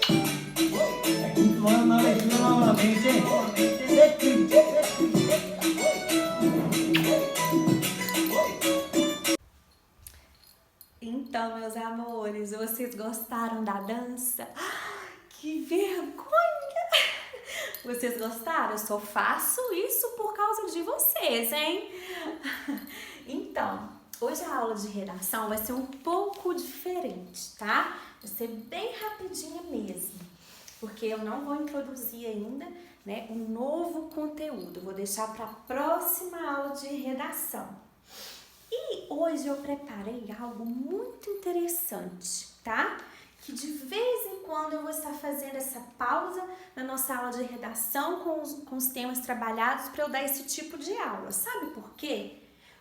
Continuando na leitura novamente, hein? Então, meus amores, vocês gostaram da dança? Que vergonha! Vocês gostaram? Eu só faço isso por causa de vocês, hein? Então, hoje a aula de redação vai ser um pouco diferente, tá? Vai ser bem rapidinha mesmo, porque eu não vou introduzir ainda, né, um novo conteúdo. Eu vou deixar para a próxima aula de redação. E hoje eu preparei algo muito interessante, tá? Que de vez em quando eu vou estar fazendo essa pausa na nossa aula de redação com os temas trabalhados para eu dar esse tipo de aula. Sabe por quê?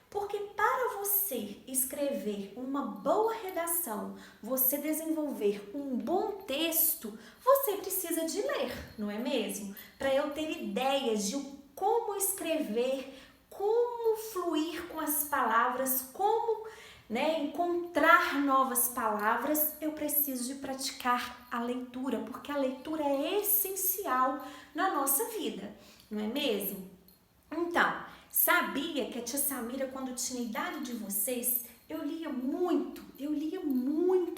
Porque para você escrever uma boa redação, você desenvolver um bom texto, você precisa de ler, não é mesmo? Para eu ter ideias de como escrever, como fluir com as palavras, como, né, encontrar novas palavras, eu preciso de praticar a leitura, porque a leitura é essencial na nossa vida, não é mesmo? Então, sabia que a tia Samira, quando tinha a idade de vocês, eu lia muito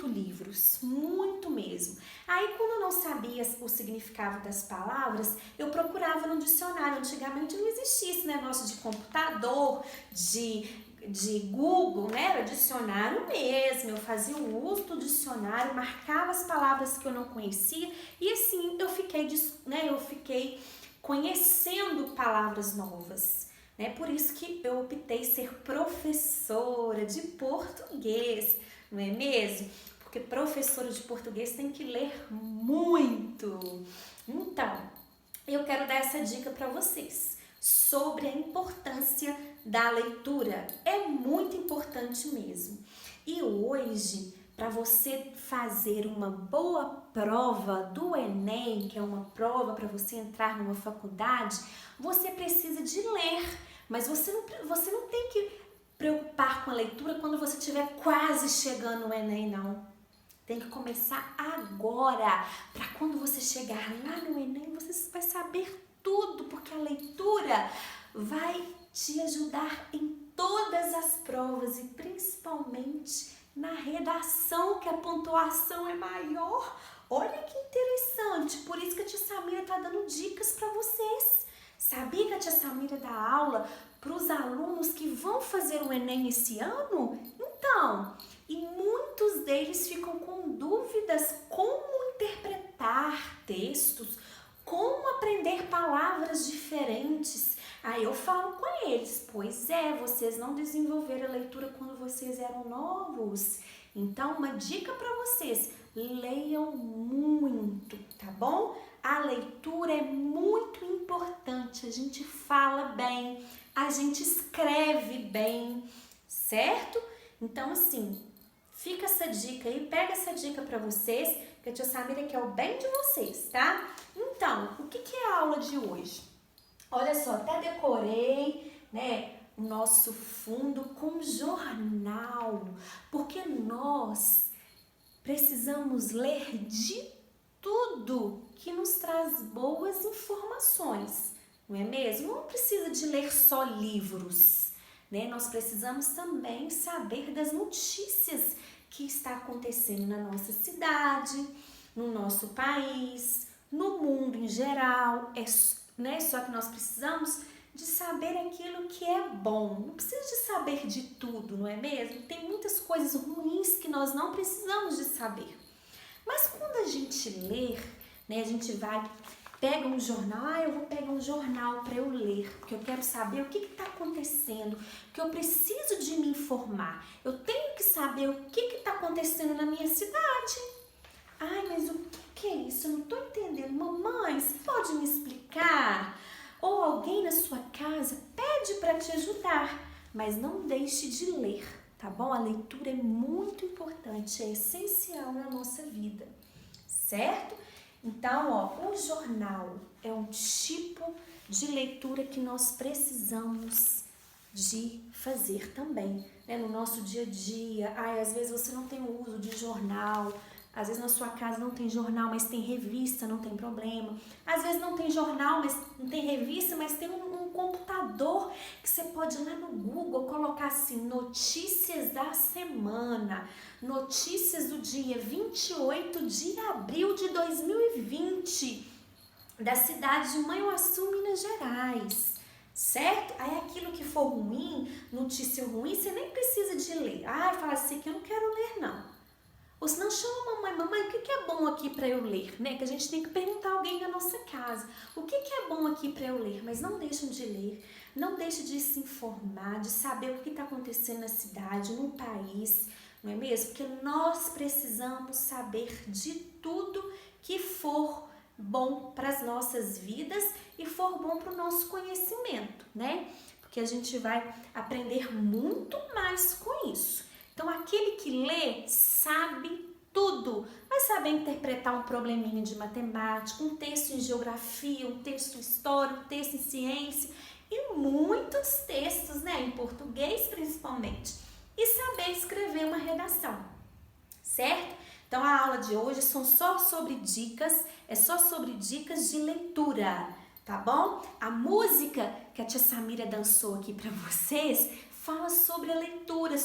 livros, muito mesmo. Aí, quando eu não sabia o significado das palavras, eu procurava no dicionário. Antigamente não existia esse negócio de computador, de Google, né? Era dicionário mesmo. Eu fazia o uso do dicionário, marcava as palavras que eu não conhecia e assim eu fiquei conhecendo palavras novas. Né? Por isso que eu optei ser professora de português, não é mesmo? Porque professora de português tem que ler muito. Então, eu quero dar essa dica para vocês sobre a importância da leitura. É muito importante mesmo. E hoje, para você fazer uma boa prova do Enem, que é uma prova para você entrar numa faculdade, você precisa de ler. Mas você não tem que preocupar com a leitura quando você estiver quase chegando no Enem, não. Tem que começar agora, para quando você chegar lá no Enem, você vai saber tudo, porque a leitura vai te ajudar em todas as provas e principalmente na redação, que a pontuação é maior. Olha que interessante, por isso que a tia Samira está dando dicas para vocês. Sabia que a tia Samira dá aula para os alunos que vão fazer o Enem esse ano? Então, e muitos deles ficam com dúvidas como interpretar textos, como aprender palavras diferentes. Aí eu falo com eles, pois é, vocês não desenvolveram a leitura quando vocês eram novos. Então, uma dica para vocês, leiam muito, tá bom? A leitura é muito importante, a gente fala bem, a gente escreve bem, certo? Então, assim, fica essa dica aí, pega essa dica para vocês, que a tia Samira quer o bem de vocês, tá? Então, o que é a aula de hoje? Olha só, até decorei, né, o nosso fundo com jornal, porque nós precisamos ler de tudo que nos traz boas informações, não é mesmo? Não precisa de ler só livros, né? Nós precisamos também saber das notícias que está acontecendo na nossa cidade, no nosso país, no mundo em geral, né? Só que nós precisamos de saber aquilo que é bom. Não precisa de saber de tudo, não é mesmo? Tem muitas coisas ruins que nós não precisamos de saber. Mas quando a gente lê, né, a gente pega um jornal, eu vou pegar um jornal para eu ler, porque eu quero saber o que está acontecendo, que eu preciso de me informar. Eu tenho que saber o que está acontecendo na minha cidade. Ai, mas o que é isso? Eu não estou entendendo. Mamãe, você pode me explicar? Ou alguém na sua casa pede para te ajudar, mas não deixe de ler, tá bom? A leitura é muito importante, é essencial na nossa vida, certo? Então, ó, o jornal é um tipo de leitura que nós precisamos de fazer também, né? No nosso dia a dia. Ai, às vezes você não tem o uso de jornal, Às vezes na sua casa não tem jornal, mas tem revista, não tem problema. Às vezes não tem jornal, mas não tem revista, mas tem um computador que você pode ir lá no Google colocar assim, notícias da semana, notícias do dia 28 de abril de 2020, da cidade de Manhuaçu, Minas Gerais. Certo? Aí aquilo que for ruim, notícia ruim, você nem precisa de ler. Fala assim que eu não quero ler não. Ou senão chama a mamãe, o que é bom aqui para eu ler? Né? Que a gente tem que perguntar a alguém na nossa casa. O que é bom aqui para eu ler? Mas não deixem de ler, não deixem de se informar, de saber o que está acontecendo na cidade, no país, não é mesmo? Porque nós precisamos saber de tudo que for bom para as nossas vidas e for bom para o nosso conhecimento, né? Porque a gente vai aprender muito mais com isso. Então, aquele que lê sabe tudo, vai saber interpretar um probleminha de matemática, um texto em geografia, um texto em história, um texto em ciência e muitos textos, né? Em português principalmente. E saber escrever uma redação, certo? Então, a aula de hoje são só sobre dicas, é só sobre dicas de leitura, tá bom? A música que a tia Samira dançou aqui para vocês fala sobre a leitura,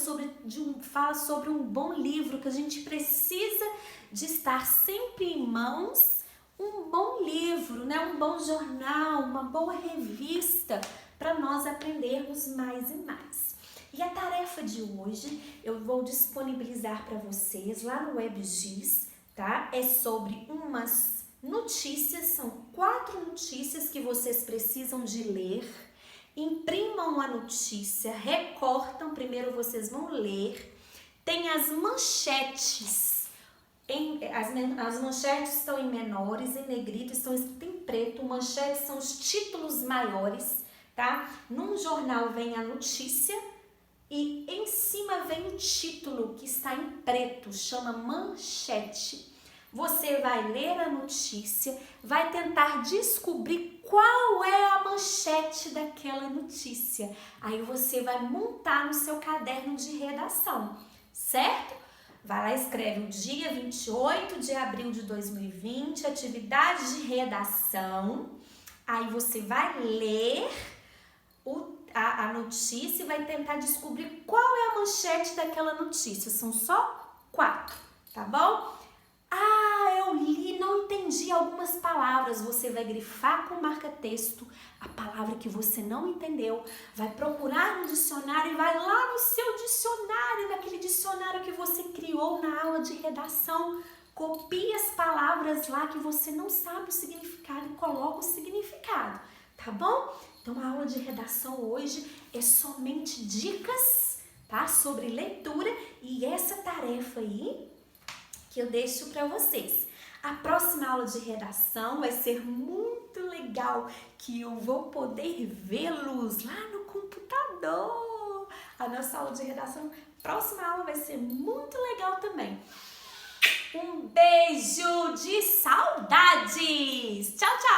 fala sobre um bom livro que a gente precisa de estar sempre em mãos, um bom livro, né? Um bom jornal, uma boa revista para nós aprendermos mais e mais. E a tarefa de hoje eu vou disponibilizar para vocês lá no WebGIS, tá? É sobre umas notícias, são 4 notícias que vocês precisam de ler. Imprimam a notícia, recortam, primeiro vocês vão ler. Tem as manchetes, as manchetes estão em menores, em negrito, estão escritas em preto. Manchetes são os títulos maiores, tá? Num jornal vem a notícia e em cima vem o título que está em preto, chama manchete. Você vai ler a notícia, vai tentar descobrir qual é a manchete daquela notícia. Aí você vai montar no seu caderno de redação, certo? Vai lá e escreve o dia 28 de abril de 2020, atividade de redação. Aí você vai ler a notícia e vai tentar descobrir qual é a manchete daquela notícia. São só 4, tá bom? Eu li, não entendi algumas palavras. Você vai grifar com marca-texto a palavra que você não entendeu, vai procurar no dicionário e vai lá no seu dicionário, naquele dicionário que você criou na aula de redação, copia as palavras lá que você não sabe o significado e coloca o significado, tá bom? Então a aula de redação hoje é somente dicas, tá? Sobre leitura e essa tarefa aí que eu deixo para vocês. A próxima aula de redação vai ser muito legal, que eu vou poder vê-los lá no computador. A nossa aula de redação, próxima aula vai ser muito legal também. Um beijo de saudades! Tchau, tchau!